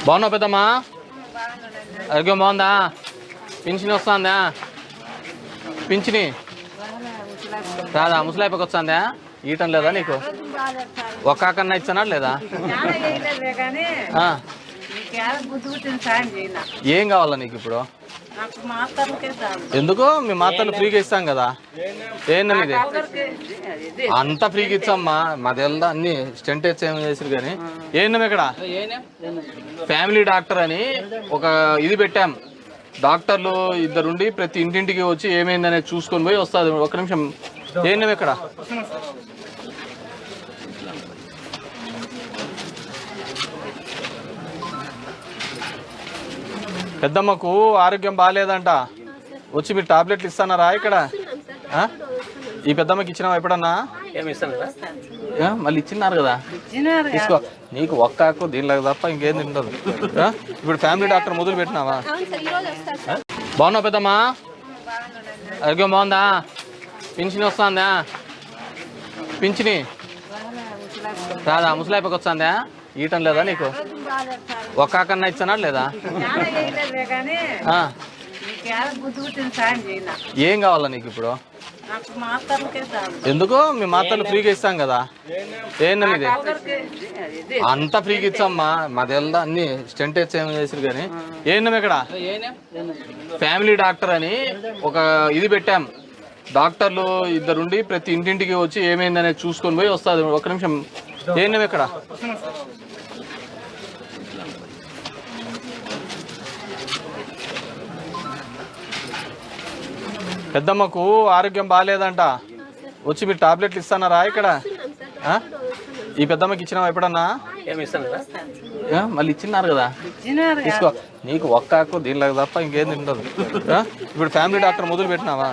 బాగున్నావు పెద్దమ్మా? ఆరోగ్యం బాగుందా? పింఛని వస్తుందా? పింఛని రాదా? ముసలాయిపోకి వస్తుందా? ఈయటం లేదా నీకు? ఒక్క కన్నా ఇచ్చానా లేదా? ఏం కావాలా నీకు ఇప్పుడు? ఎందుకు? మీ మాత్రలు ఫ్రీగా ఇస్తాం కదా. ఏంటని ఇది అంతా ఫ్రీగా ఇచ్చామ్మా. మాది వెళ్దా అన్ని స్టెంట్ ఏం చేసారు కానీ. ఏంటం ఇక్కడ ఫ్యామిలీ డాక్టర్ అని ఒక ఇది పెట్టాం. డాక్టర్లు ఇద్దరుండి ప్రతి ఇంటింటికి వచ్చి ఏమైందనేది చూసుకొని పోయి వస్తుంది. ఒక నిమిషం. ఏంటం ఇక్కడ పెద్దమ్మకు ఆరోగ్యం బాగాలేదంట. వచ్చి మీరు టాబ్లెట్లు ఇస్తానారా ఇక్కడ? ఈ పెద్దమ్మకి ఇచ్చినావా ఎప్పుడన్నా? మళ్ళీ ఇచ్చినారు కదా, తీసుకో. నీకు ఒక్కాకు దీనిలాగా తప్ప ఇంకేం తింటదు. ఇప్పుడు ఫ్యామిలీ డాక్టర్ మొదలు పెట్టినావా? బాగున్నావు పెద్దమ్మా? ఆరోగ్యం బాగుందా? పింఛని వస్తుందా? పింఛని రాదా? ముసలాయిపోకి వస్తుందా? ఈయటం లేదా నీకు? ఒక్క కన్నా ఇచ్చానా లేదా? ఏం కావాలా నీకు ఇప్పుడు? ఎందుకు? మీ మాత్రలు ఫ్రీగా ఇస్తాం కదా. ఏంటని ఇది అంతా ఫ్రీగా ఇచ్చామ్మా. మాది వెళ్దా అన్ని స్టెంట్ ఏం చేసారు కానీ. ఏంటం ఇక్కడ ఫ్యామిలీ డాక్టర్ అని ఒక ఇది పెట్టాం. డాక్టర్లు ఇద్దరుండి ప్రతి ఇంటింటికి వచ్చి ఏమైందనేది చూసుకొని పోయి వస్తుంది. ఒక నిమిషం. ఏంటం ఇక్కడ పెద్దమ్మకు ఆరోగ్యం బాగాలేదంట. వచ్చి మీరు టాబ్లెట్లు ఇస్తానారా ఇక్కడ? ఈ పెద్దమ్మకి ఇచ్చినావా ఎప్పుడన్నా? మళ్ళీ ఇచ్చినారు కదా, తీసుకో. నీకు ఒక్కాకు దీనిలాగా తప్ప ఇంకేం తింటదు. ఇప్పుడు ఫ్యామిలీ డాక్టర్ మొదలు పెట్టినావా?